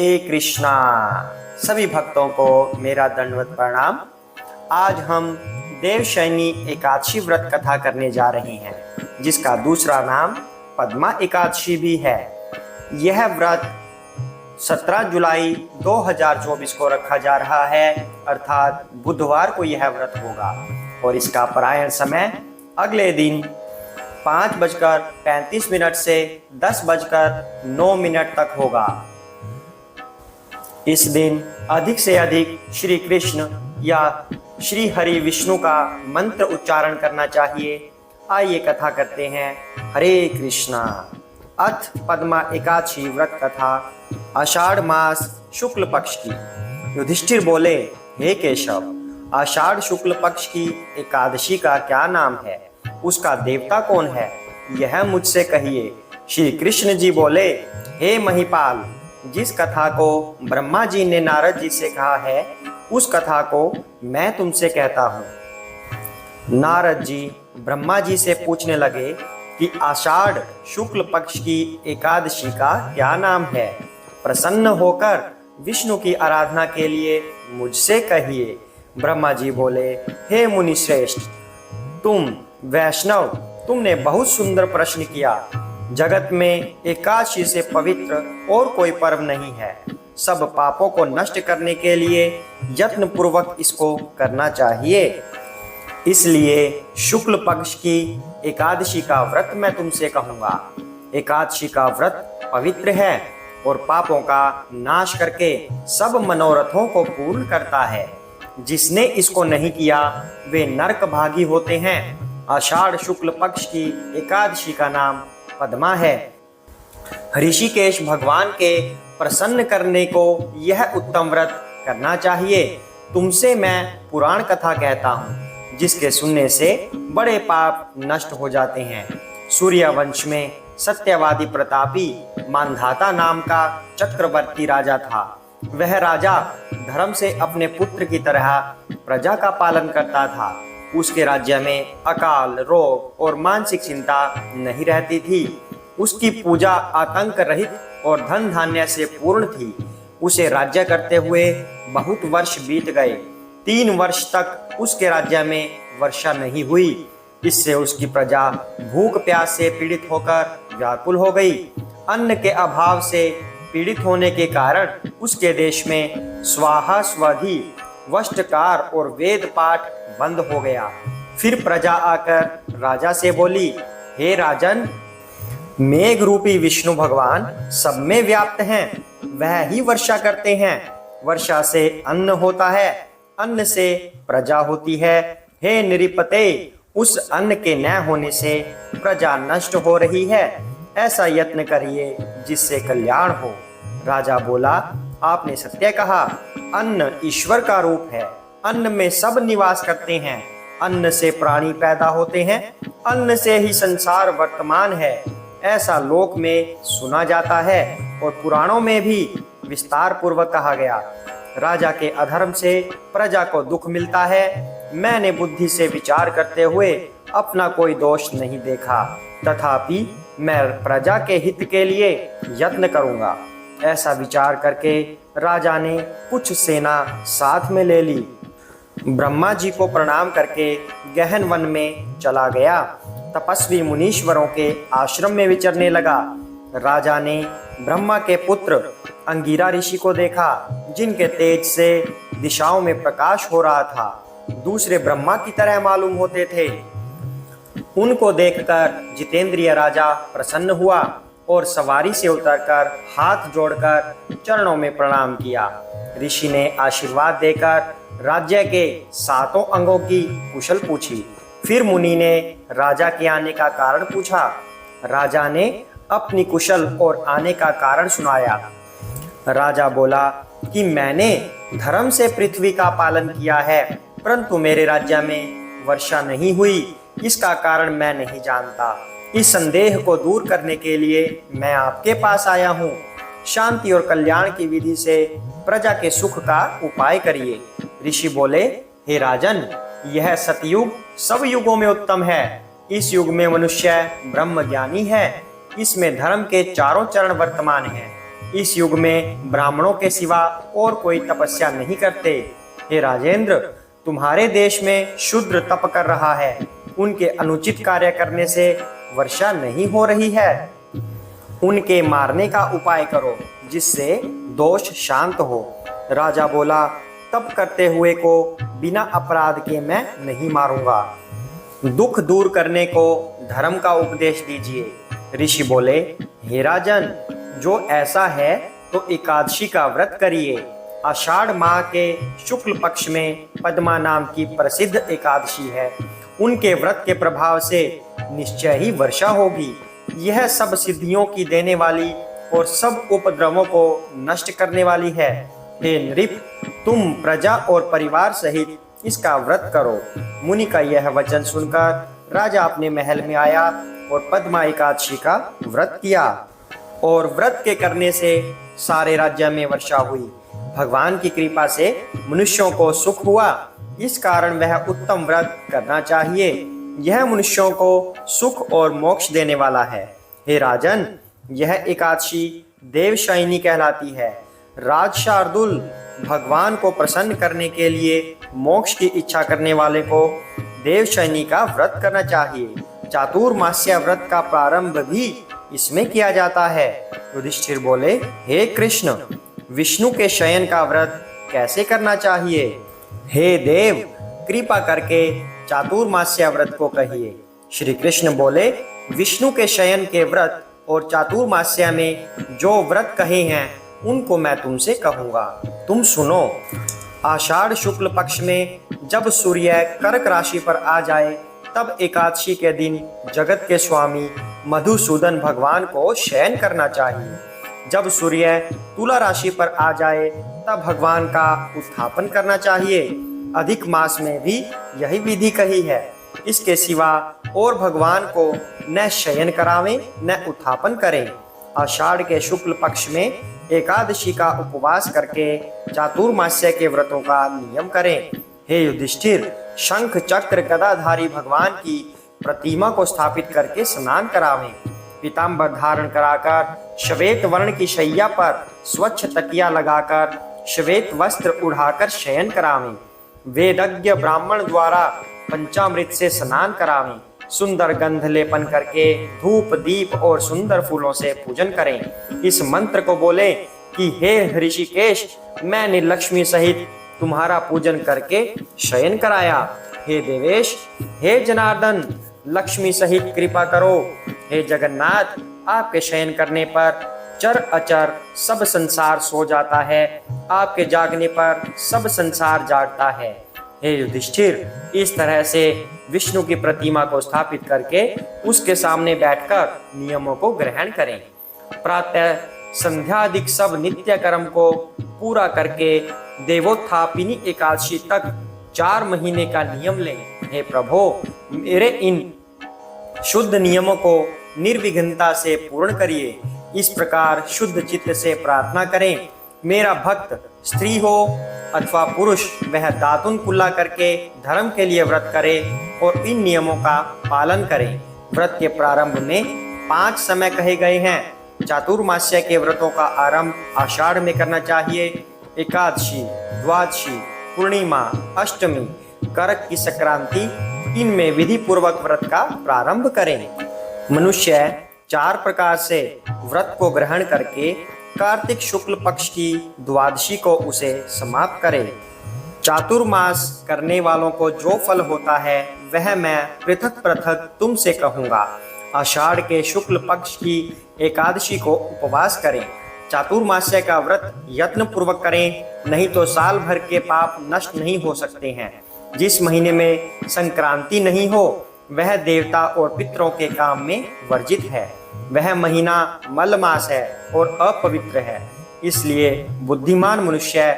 हरे कृष्णा। सभी भक्तों को मेरा दंडवत प्रणाम। आज हम देवशयनी एकादशी व्रत कथा करने जा रहे हैं, जिसका दूसरा नाम पद्मा एकादशी भी है। यह व्रत 17 जुलाई 2024 को रखा जा रहा है, अर्थात बुधवार को यह व्रत होगा और इसका पारायण समय अगले दिन 5:35 से 10:09 तक होगा। इस दिन अधिक से अधिक श्री कृष्ण या श्री हरि विष्णु का मंत्र उच्चारण करना चाहिए। आइए कथा करते हैं। हरे कृष्णा। अथ पद्मा एकादशी व्रत कथा। आषाढ़ मास शुक्ल पक्ष की। युधिष्ठिर बोले, हे केशव, आषाढ़ शुक्ल पक्ष की एकादशी का क्या नाम है? उसका देवता कौन है? यह मुझसे कहिए। श्री कृष्ण जी बोले, हे महिपाल, जिस कथा को ब्रह्मा जी ने नारद जी से कहा है, उस कथा को मैं तुमसे कहता हूँ। नारद जी ब्रह्मा जी से पूछने लगे कि आषाढ़ शुक्ल पक्ष की एकादशी का क्या नाम है? प्रसन्न होकर विष्णु की आराधना के लिए मुझसे कहिए। ब्रह्मा जी बोले, हे मुनि श्रेष्ठ, तुम वैष्णव, तुमने बहुत सुंदर प्रश्न किया। जगत में एकादशी से पवित्र और कोई पर्व नहीं है। सब पापों को नष्ट करने के लिए यत्न पूर्वक इसको करना चाहिए। इसलिए शुक्ल पक्ष की एकादशी का व्रत मैं तुमसे कहूँगा। एकादशी का व्रत पवित्र है और पापों का नाश करके सब मनोरथों को पूर्ण करता है। जिसने इसको नहीं किया वे नरक भागी होते हैं। आषाढ़ शुक्ल पक्ष की एकादशी का नाम पद्मा है। ऋषिकेश भगवान के प्रसन्न करने को यह उत्तम व्रत करना चाहिए। तुमसे मैं पुराण कथा कहता हूँ, जिसके सुनने से बड़े पाप नष्ट हो जाते हैं। सूर्यवंश में सत्यवादी प्रतापी मांधाता नाम का चक्रवर्ती राजा था। वह राजा धर्म से अपने पुत्र की तरह प्रजा का पालन करता था। उसके राज्य में अकाल, रोग और मानसिक चिंता नहीं रहती थी। उसकी पूजा आतंक रहित और धन धान्य से पूर्ण थी। उसे राज्य करते हुए बहुत वर्ष बीत गए। 3 वर्ष तक उसके राज्य में वर्षा नहीं हुई। इससे उसकी प्रजा भूख प्यास से पीड़ित होकर व्याकुल हो गई। अन्न के अभाव से पीड़ित होने के कारण उसके देश में स्वाहा स्वधि, वस्त्रकार और वेद पाठ बंद हो गया। फिर प्रजा आकर राजा से बोली, हे राजन, मेघ रूपी विष्णु भगवान सब में व्याप्त हैं। वह ही वर्षा करते हैं। वर्षा से अन्न होता है, अन्न से प्रजा होती है। हे निरिपते, उस अन्न के न होने से प्रजा नष्ट हो रही है। ऐसा यत्न करिए जिससे कल्याण हो। राजा बोला, आपने सत्य कहा। अन्न ईश्वर का रूप है। अन्न में सब निवास करते हैं। अन्न से प्राणी पैदा होते हैं। अन्न से ही संसार वर्तमान है। ऐसा लोक में सुना जाता है और पुराणों में भी विस्तार पूर्वक कहा गया। राजा के अधर्म से प्रजा को दुख मिलता है। मैंने बुद्धि से विचार करते हुए अपना कोई दोष नहीं देखा, तथापि मैं प्रजा के हित के लिए यत्न करूंगा। ऐसा विचार करके राजा ने कुछ सेना साथ में ले ली। ब्रह्मा जी को प्रणाम करके गहन वन में चला गया। तपस्वी मुनीश्वरों के आश्रम में विचरने लगा। राजा ने ब्रह्मा के पुत्र अंगिरा ऋषि को देखा, जिनके तेज से दिशाओं में प्रकाश हो रहा था। दूसरे ब्रह्मा की तरह मालूम होते थे। उनको देखकर जितेंद्रिय राजा प्रसन्न हुआ और सवारी से उतरकर हाथ जोड़कर चरणों में प्रणाम किया। ऋषि ने आशीर्वाद देकर राज्य के 7 अंगों की कुशल पूछी। फिर मुनि ने राजा के आने का कारण पूछा। राजा ने अपनी कुशल और आने का कारण सुनाया। राजा बोला कि मैंने धर्म से पृथ्वी का पालन किया है, परंतु मेरे राज्य में वर्षा नहीं हुई। इसका कारण मैं नहीं जानता। इस संदेह को दूर करने के लिए मैं आपके पास आया हूँ। शांति और कल्याण की विधि से प्रजा के सुख का उपाय करिए। ऋषि बोले, हे राजन, यह सतयुग सब युगों में उत्तम है। इस युग में मनुष्य ब्रह्म ज्ञानी है। इसमें धर्म के चारों चरण वर्तमान हैं। इस युग में ब्राह्मणों के सिवा और कोई तपस्या नहीं करते। हे राजेंद्र, तुम्हारे देश में शूद्र तप कर रहा है, उनके अनुचित कार्य करने से वर्षा नहीं हो रही है। उनके मारने का उपाय करो जिससे दोष शांत हो। राजा बोला, तप करते हुए को बिना अपराध के मैं नहीं मारूंगा। दुख दूर करने को धर्म का उपदेश दीजिए। ऋषि बोले, हे राजन, जो ऐसा है तो एकादशी का व्रत करिए। आषाढ़ माह के शुक्ल पक्ष में पद्मा नाम की प्रसिद्ध एकादशी है। उनके व्रत के प्रभाव से निश्चय ही वर्षा होगी। यह सब सिद्धियों की देने वाली और सब उपद्रवों को नष्ट करने वाली है। हे नृप, तुम प्रजा और परिवार सहित इसका व्रत करो। मुनि का यह वचन सुनकर राजा अपने महल में आया और पद्मा एकादशी का व्रत किया और व्रत के करने से सारे राज्य में वर्षा हुई। भगवान की कृपा से मनुष्यों को सुख हुआ। इस कारण वह उत्तम व्रत करना चाहिए। यह मनुष्यों को सुख और मोक्ष देने वाला है। हे राजन, यह एकादशी देवशयनी कहलाती है। राज शार्दुल, भगवान को प्रसन्न करने के लिए मोक्ष की इच्छा करने वाले को देवशयनी का व्रत करना चाहिए। चातुर्मास्य व्रत का प्रारंभ भी इसमें किया जाता है। युधिष्ठिर बोले, हे कृष्ण, विष्णु के शयन का व्रत कैसे करना चाहिए? हे देव, कृपा करके चातुर्मास्य व्रत को कहिए। श्री कृष्ण बोले, विष्णु के शयन के व्रत और चातुर्मास्य में जो व्रत कहे हैं उनको मैं तुमसे कहूंगा, तुम सुनो। आषाढ़ शुक्ल पक्ष में जब सूर्य कर्क राशि पर आ जाए तब एकादशी के दिन जगत के स्वामी मधुसूदन भगवान को शयन करना चाहिए। जब सूर्य तुला राशि पर आ जाए तब भगवान का उत्थापन करना चाहिए। अधिक मास में भी यही विधि कही है। इसके सिवा और भगवान को न शयन करावें न उत्थापन करें। आषाढ़ के शुक्ल पक्ष में एकादशी का उपवास करके चातुर्मास्य के व्रतों का नियम करें। हे युधिष्ठिर, शंख चक्र गदाधारी भगवान की प्रतिमा को स्थापित करके स्नान करावें। पीताम्बर धारण कराकर श्वेत वर्ण की शैया पर स्वच्छ तकिया लगाकर श्वेत वस्त्र उड़ाकर शयन करावें। वेदज्ञ ब्राह्मण द्वारा पंचामृत से स्नान करावें। सुंदर गंध लेपन करके धूप दीप और सुंदर फूलों से पूजन करें। इस मंत्र को बोले कि हे ऋषिकेश, मैंने लक्ष्मी सहित तुम्हारा पूजन करके शयन कराया। हे देवेश, हे जनार्दन, लक्ष्मी सहित कृपा करो। हे जगन्नाथ, आपके शयन करने पर चर अचर सब संसार सो जाता है, आपके जागने पर सब संसार जागता है। हे युधिष्ठिर, इस तरह से विष्णु की प्रतिमा को स्थापित करके उसके सामने बैठकर नियमों को ग्रहण करें। प्रातः संध्यादिक सब नित्य कर्म को पूरा करके देवोत्थापिनी एकादशी तक 4 महीने का नियम लें। हे प्रभो, मेरे इन शुद्ध नियमों को निर्विघ्नता से पूर्ण करिए। इस प्रकार शुद्ध चित्त से प्रार्थना करें। मेरा भक्त स्त्री हो अथवा पुरुष, वह दातुन कुल्ला करके धर्म के लिए व्रत करे और इन नियमों का पालन करें। व्रत के प्रारंभ में 5 समय कहे गए हैं। चातुर्मास्य के व्रतों का आरंभ आषाढ़ में करना चाहिए। एकादशी, द्वादशी, पूर्णिमा, अष्टमी, करक की संक्रांति, इनमें विधि पूर्वक व्रत का प्रारंभ करें। मनुष्य 4 प्रकार से व्रत को ग्रहण करके कार्तिक शुक्ल पक्ष की द्वादशी को उसे समाप्त करे। चातुर्मास करने वालों को जो फल होता है वह मैं पृथक पृथक तुमसे कहूँगा। आषाढ़ के शुक्ल पक्ष की एकादशी को उपवास करें। चातुर्मास्य का व्रत यत्न पूर्वक करें, नहीं तो साल भर के पाप नष्ट नहीं हो सकते हैं। जिस महीने में संक्रांति नहीं हो वह देवता और पितरों के काम में वर्जित है। वह महीना मल मास है और अपवित्र है, इसलिए बुद्धिमान मनुष्य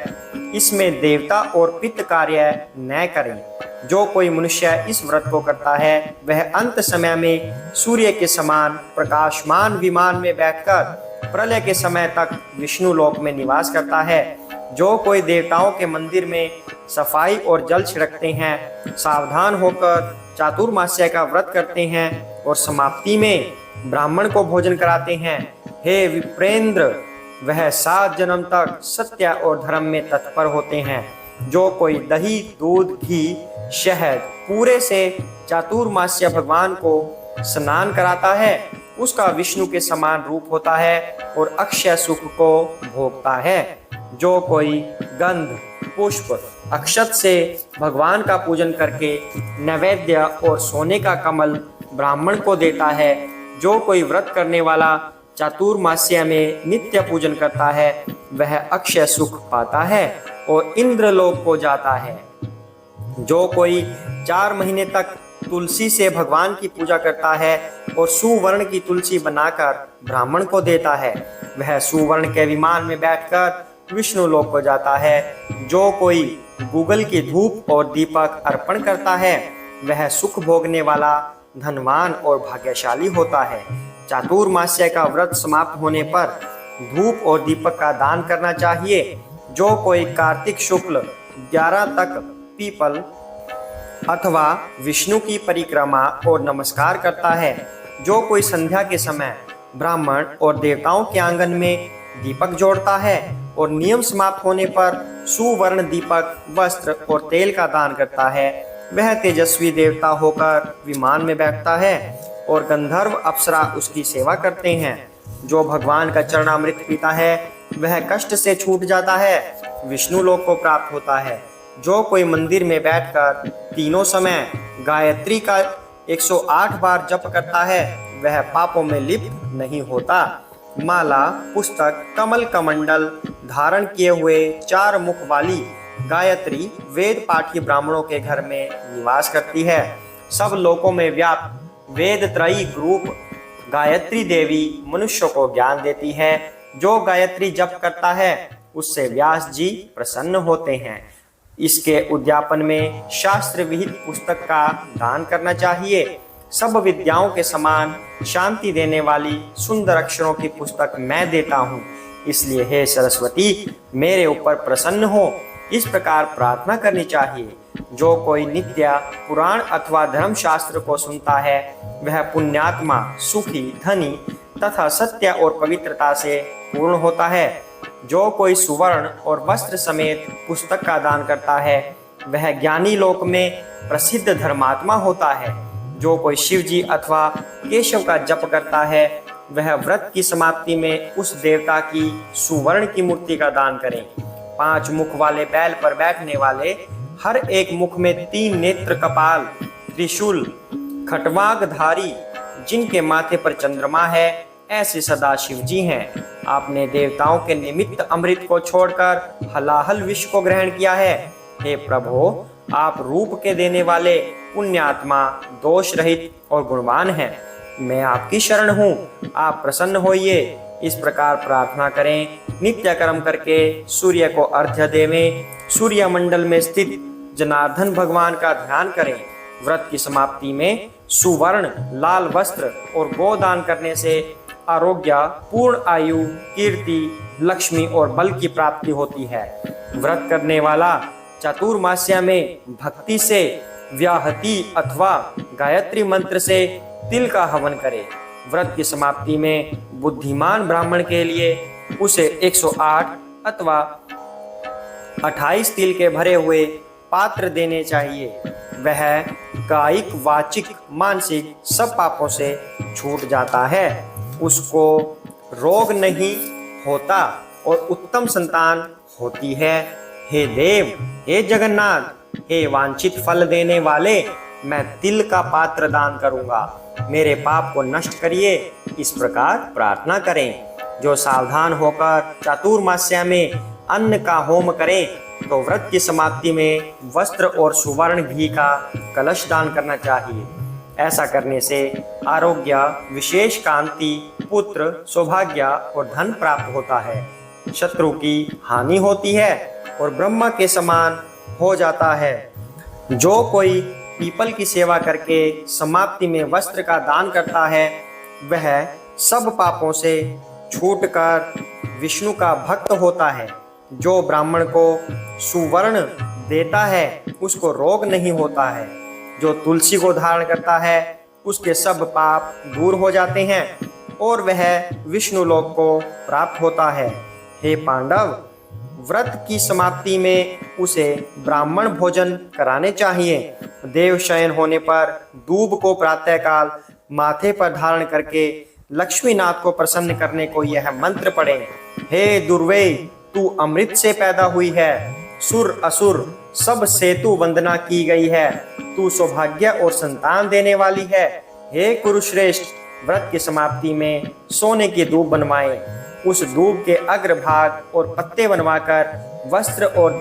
इसमें देवता और पितृ कार्य न करें। जो कोई मनुष्य इस व्रत को करता है वह अंत समय में सूर्य के समान प्रकाशमान विमान में बैठकर प्रलय के समय तक विष्णु लोक में निवास करता है। जो कोई देवताओं के मंदिर में सफाई और जल छिड़कते हैं, सावधान होकर चातुर्मास्य का व्रत करते हैं और समाप्ति में ब्राह्मण को भोजन कराते हैं। हे विप्रेंद्र, वह 7 जन्म तक सत्य और धर्म में तत्पर होते हैं। जो कोई दही, दूध, घी, शहद पूरे से चातुर्मास्य भगवान को स्नान कराता है, उसका विष्णु के समान रूप होता है और अक्षय सुख को भोगता है। जो कोई गंध, पुष्प, अक्षत से भगवान का पूजन करके नैवेद्य और सोने का कमल ब्राह्मण को देता है, जो कोई व्रत करने वाला चातुर्मास्य में नित्य पूजन करता है, वह अक्षय सुख पाता है और इंद्रलोक को जाता है। जो कोई 4 महीने तक तुलसी से भगवान की पूजा करता है और सुवर्ण की तुलसी बनाकर ब्राह्मण को देता है, वह सुवर्ण के विमान में बैठकर विष्णु लोक को जाता है। जो कोई गूगल की धूप और दीपक अर्पण करता है, वह सुख भोगने वाला धनवान और भाग्यशाली होता है। चातुर्मास्य का व्रत समाप्त होने पर धूप और दीपक का दान करना चाहिए। जो कोई कार्तिक शुक्ल 11 तक पीपल अथवा विष्णु की परिक्रमा और नमस्कार करता है, जो कोई संध्या के समय ब्राह्मण और देवताओं के आंगन में दीपक जोड़ता है और नियम समाप्त होने पर सुवर्ण दीपक, वस्त्र और तेल का दान करता है, वह तेजस्वी देवता होकर विमान में बैठता है और गंधर्व अप्सरा उसकी सेवा करते हैं। जो भगवान का चरणामृत पीता है, वह कष्ट से छूट जाता है, विष्णु लोक को प्राप्त होता है। जो कोई मंदिर में बैठकर तीनों समय गायत्री का 108 बार जप करता है, वह पापों में लिप्त नहीं होता। माला, पुस्तक, कमल कमंडल धारण किए हुए 4 मुख वाली गायत्री वेद पाठी ब्राह्मणों के घर में निवास करती है। सब लोकों में व्याप्त वेद त्रयी रूप गायत्री देवी मनुष्य को ज्ञान देती है। जो गायत्री जप करता है, उससे व्यास जी प्रसन्न होते हैं। इसके उद्यापन में शास्त्र विहित पुस्तक का दान करना चाहिए। सब विद्याओं के समान शांति देने वाली सुंदर अक्षरों की पुस्तक मैं देता हूँ, इसलिए हे सरस्वती मेरे ऊपर प्रसन्न हो। इस प्रकार प्रार्थना करनी चाहिए। जो कोई नित्य पुराण अथवा धर्म शास्त्र को सुनता है, वह पुण्यात्मा, सुखी, धनी तथा सत्य और पवित्रता से पूर्ण होता है। जो कोई सुवर्ण और वस्त्र समेत पुस्तक का दान करता है, वह ज्ञानी लोक में प्रसिद्ध धर्मात्मा होता है। जो कोई शिव जी अथवा केशव का जप करता है, वह व्रत की समाप्ति में उस देवता की सुवर्ण की मूर्ति का दान करें। 5 मुख वाले बैल पर बैठने वाले, हर एक मुख में 3 नेत्र, कपाल, त्रिशूल, खटवागधारी, जिनके माथे पर चंद्रमा है, ऐसे सदा शिव जी हैं। आपने देवताओं के निमित्त अमृत को छोड़कर हलाहल विष को ग्रहण किया है। हे प्रभु, आप रूप के देने वाले पुण्यात्मा, दोष रहित और गुणवान हैं। मैं आपकी शरण हूँ, आप प्रसन्न होइए। इस प्रकार प्रार्थना करें। नित्य कर्म करके सूर्य को अर्घ्य देवें। सूर्य मंडल में स्थित जनार्दन भगवान का ध्यान करें। व्रत की समाप्ति में सुवर्ण, लाल वस्त्र और गोदान करने से आरोग्य, पूर्ण आयु, कीर्ति, लक्ष्मी और बल की प्राप्ति होती है। व्रत करने वाला चातुर्मास्य में भक्ति से व्याहति अथवा गायत्री मंत्र से तिल का हवन करे। व्रत की समाप्ति में बुद्धिमान ब्राह्मण के लिए उसे 108 अथवा 28 तिल के भरे हुए पात्र देने चाहिए। वह कायिक, वाचिक, मानसिक सब पापों से छूट जाता है। उसको रोग नहीं होता और उत्तम संतान होती है। हे देव, हे जगन्नाथ, हे वांछित फल देने वाले, मैं तिल का पात्र दान करूंगा। मेरे पाप को नष्ट करिए। इस प्रकार प्रार्थना करें। जो सावधान होकर चातुर्मास्य में अन्न का होम करें, तो व्रत की समाप्ति में वस्त्र और सुवर्ण घी का कलश दान करना चाहिए। ऐसा करने से आरोग्य, विशेष कांति, पुत्र, सौभाग्य और धन प्राप्त होता है। शत्रु की हानि होती है और ब्रह्मा के समान हो जाता है। जो कोई पीपल की सेवा करके समाप्ति में वस्त्र का दान करता है, वह सब पापों से छूटकर विष्णु का भक्त होता है। जो ब्राह्मण को सुवर्ण देता है, उसको रोग नहीं होता है। जो तुलसी को धारण करता है, उसके सब पाप दूर हो जाते हैं और वह विष्णु लोक को प्राप्त होता है। हे पांडव, व्रत की समाप्ति में उसे ब्राह्मण भोजन कराने चाहिए। देव शयन होने पर दूब को प्रातःकाल माथे पर धारण करके लक्ष्मीनाथ को प्रसन्न करने को यह मंत्र पढ़े। हे दुर्वे, तू अमृत से पैदा हुई है, सुर असुर सब सेतु वंदना की गई है, तू सौभाग्य और संतान देने वाली है। हे कुरुश्रेष्ठ, व्रत की समाप्ति में सोने की दूब बनवाएं। उस दूब के अग्रभाग और पत्ते बनवाकर वस्त्र और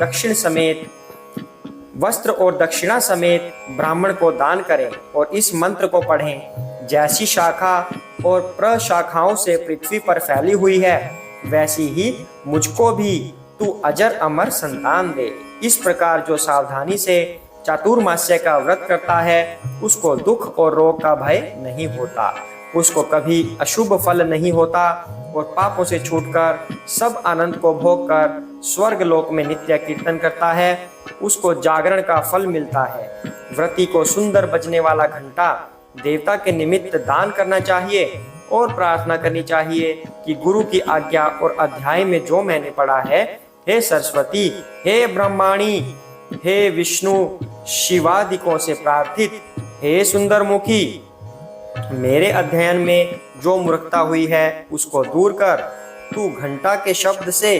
दक्षिणा समेत ब्राह्मण को दान करें और इस मंत्र को पढ़ें। जैसी शाखा और प्रशाखाओं से पृथ्वी पर फैली हुई है, वैसी ही मुझको भी तू अजर अमर संतान दे। इस प्रकार जो सावधानी से चातुर्मास्य का व्रत करता है, उसको दुख और रोग का भय नहीं होता, उसको कभी अशुभ फल नहीं होता और पापों से छूटकर सब आनंद को भोग कर स्वर्ग लोक में नित्य कीर्तन करता है, उसको जागरण का फल मिलता है। व्रती को सुंदर बजने वाला घंटा देवता के निमित्त दान करना चाहिए और प्रार्थना करनी चाहिए कि गुरु की आज्ञा और अध्याय में जो मैंने पढ़ा है, हे सरस्वती, हे ब्रह्माणी, हे विष्णु शिवादिकों से प्रार्थित, हे सुंदर मुखी, मेरे अध्ययन में जो मूर्खता हुई है उसको दूर कर। तू घंटा के शब्द से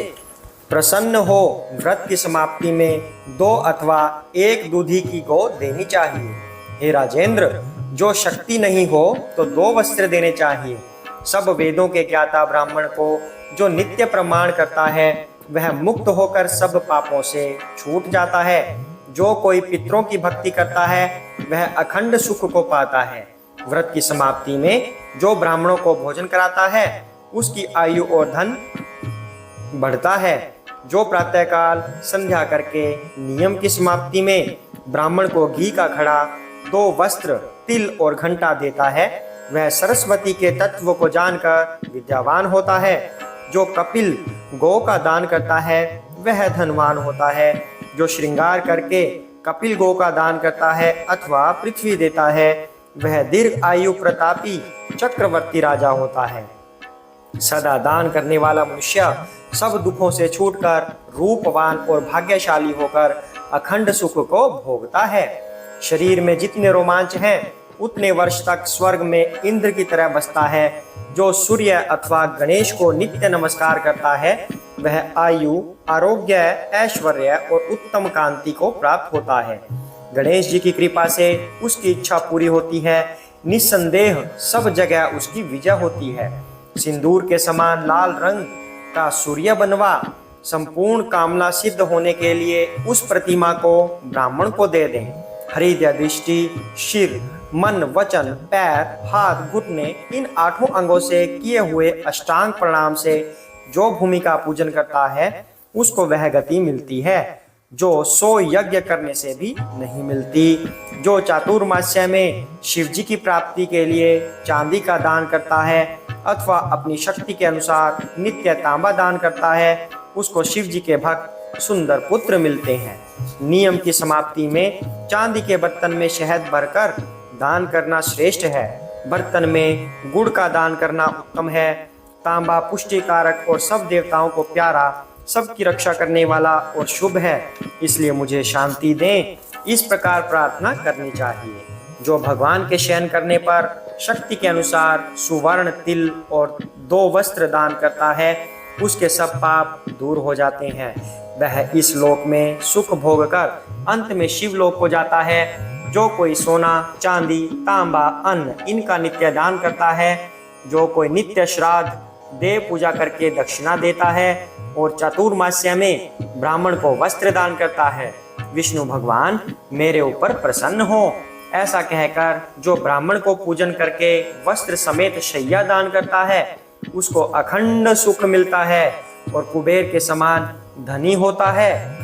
प्रसन्न हो। व्रत की समाप्ति में 2 अथवा 1 दूधी की गौ देनी चाहिए। हे राजेंद्र, जो शक्ति नहीं हो तो 2 वस्त्र देने चाहिए। सब वेदों के ज्ञाता ब्राह्मण को जो नित्य प्रमाण करता है, वह मुक्त होकर सब पापों से छूट जाता है। जो कोई पितरों की भक्ति करता है, वह अखंड सुख को पाता है। व्रत की समाप्ति में जो ब्राह्मणों को भोजन कराता है, उसकी आयु और धन बढ़ता है। जो प्रातःकाल संध्या करके नियम की समाप्ति में ब्राह्मण को घी का घड़ा, 2 वस्त्र, तिल और घंटा देता है, वह सरस्वती के तत्व को जानकर विद्यावान होता है। जो कपिल गौ का दान करता है, वह धनवान होता है। जो श्रृंगार करके कपिल गौ का दान करता है अथवा पृथ्वी देता है, वह दीर्घ आयु प्रतापी चक्रवर्ती राजा होता है। सदा दान करने वाला मनुष्य सब दुखों से छूटकर रूपवान और भाग्यशाली होकर अखंड सुख को भोगता है। शरीर में जितने रोमांच हैं, उतने वर्ष तक स्वर्ग में इंद्र की तरह बसता है। जो सूर्य अथवा गणेश को नित्य नमस्कार करता है, वह आयु, आरोग्य, ऐश्वर्य और उत्तम कांति को प्राप्त होता है। गणेश जी की कृपा से उसकी इच्छा पूरी होती है। निस्संदेह सब जगह उसकी विजय होती है। सिंदूर के समान लाल रंग का सूर्य बनवा। संपूर्ण कामना सिद्ध होने के लिए उस प्रतिमा को ब्राह्मण को दे दें। हृदय, दृष्टि, सिर, मन, वचन, पैर, हाथ, घुटने, इन 8 अंगों से किए हुए अष्टांग प्रणाम से जो भूमि का पूजन करता है, उसको वह गति मिलती है जो 100 यज्ञ करने से भी नहीं मिलती। जो चातुर्मास्य में शिव जी की प्राप्ति के लिए चांदी का दान करता है अथवा अपनी शक्ति के अनुसार नित्य तांबा दान करता है, उसको शिव जी के भक्त सुंदर पुत्र मिलते हैं। नियम की समाप्ति में चांदी के बर्तन में शहद भरकर दान करना श्रेष्ठ है। बर्तन में गुड़ का दान करना उत्तम है। तांबा पुष्टिकारक और सब देवताओं को प्यारा, सबकी रक्षा करने वाला और शुभ है, इसलिए मुझे शांति दें, इस प्रकार प्रार्थना करनी चाहिए। जो भगवान के शयन करने पर शक्ति के अनुसार सुवर्ण, तिल और 2 वस्त्र दान करता है, उसके सब पाप दूर हो जाते हैं। वह इस लोक में सुख भोग कर अंत में शिव लोक को जाता है। जो कोई सोना, चांदी, तांबा, अन्न इनका नित्य दान करता है, जो कोई नित्य श्राद्ध, देव पूजा करके दक्षिणा देता है और चातुर्मास्य में ब्राह्मण को वस्त्र दान करता है, विष्णु भगवान मेरे ऊपर प्रसन्न हो, ऐसा कहकर जो ब्राह्मण को पूजन करके वस्त्र समेत शैया दान करता है, उसको अखंड सुख मिलता है और कुबेर के समान धनी होता है।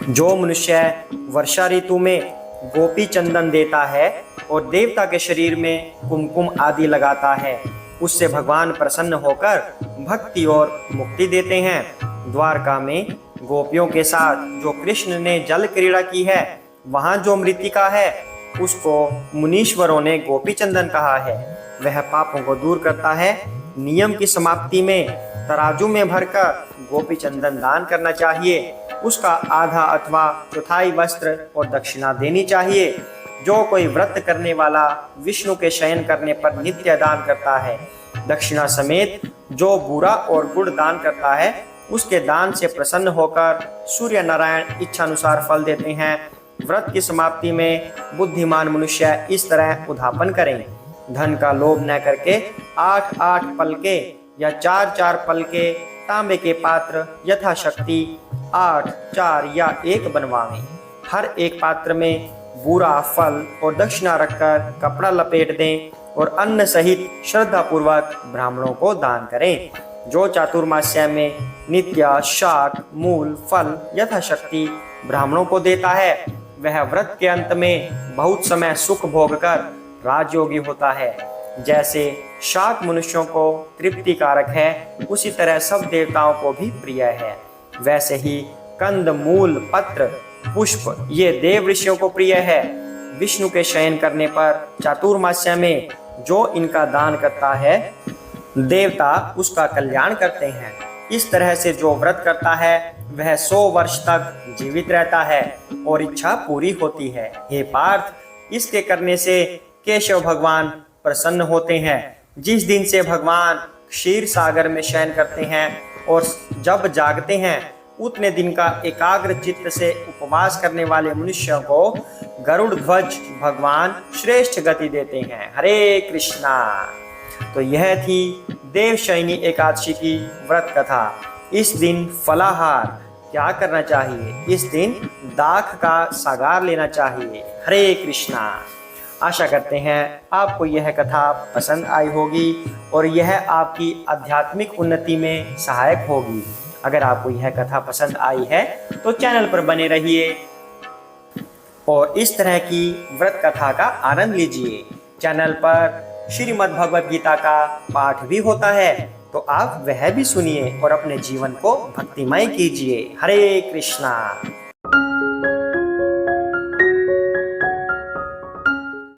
जो मनुष्य वर्षा ऋतु में गोपी चंदन देता है और देवता के शरीर में कुमकुम आदि लगाता है, उससे भगवान प्रसन्न होकर भक्ति और मुक्ति देते हैं। द्वारका में गोपियों के साथ जो कृष्ण ने जल क्रीड़ा की है, वहाँ जो मृतिका है, उसको मुनीश्वरों ने गोपी चंदन कहा है। वह पापों को दूर करता है। नियम की समाप्ति में तराजू में भरकर गोपी चंदन दान करना चाहिए। उसका आधा अथवा चौथाई वस्त्र और दक्षिणा देनी चाहिए। जो कोई व्रत करने वाला विष्णु के शयन करने पर नित्य दान करता है, दक्षिणा समेत जो बूरा और गुड़ दान करता है, उसके दान से प्रसन्न होकर सूर्य नारायण इच्छानुसार फल देते हैं। व्रत की समाप्ति में बुद्धिमान मनुष्य इस तरह उद्यापन करें। धन का लोभ न करके 8-8 पल के या 4-4 पल के तांबे के पात्र यथाशक्ति 8, 4 या 1 बनवाएं। हर एक पात्र में बूरा फल और दक्षिणा रखकर कपड़ा लपेट दें और अन्न सहित श्रद्धा पूर्वक ब्राह्मणों को दान करें। जो चातुर्मास्य में नित्य शाक मूल फल यथाशक्ति ब्राह्मणों को देता है, वह व्रत के अंत में बहुत समय सुख भोगकर राजयोगी होता है। जैसे शाक मनुष्यों को तृप्तिकारक है, उसी तरह सब देवताओं को भी प्रिय है। वैसे ही कंद मूल पत्र पुष्प ये देव ऋषियों को प्रिय है। विष्णु के शयन करने पर चातुर्मास्य में जो इनका दान करता है, देवता उसका कल्याण करते हैं। इस तरह से जो व्रत करता है वह 100 वर्ष तक जीवित रहता है और इच्छा पूरी होती है। हे पार्थ, इसके करने से केशव भगवान प्रसन्न होते हैं। जिस दिन से भगवान क्षीर सागर में शयन करते हैं और जब जागते हैं, उतने दिन का एकाग्र चित्त से उपवास करने वाले मनुष्यों को गरुड़ ध्वज भगवान श्रेष्ठ गति देते हैं। हरे कृष्णा। तो यह थी देवशयनी एकादशी की व्रत कथा। इस दिन फलाहार क्या करना चाहिए? इस दिन दाख का सागार लेना चाहिए। हरे कृष्णा। आशा करते हैं आपको यह कथा पसंद आई होगी और यह आपकी आध्यात्मिक उन्नति में सहायक होगी। अगर आपको यह कथा पसंद आई है तो चैनल पर बने रहिए और इस तरह की व्रत कथा का आनंद लीजिए। चैनल पर श्रीमद् भगवद गीता का पाठ भी होता है, तो आप वह भी सुनिए और अपने जीवन को भक्तिमय कीजिए। हरे कृष्णा।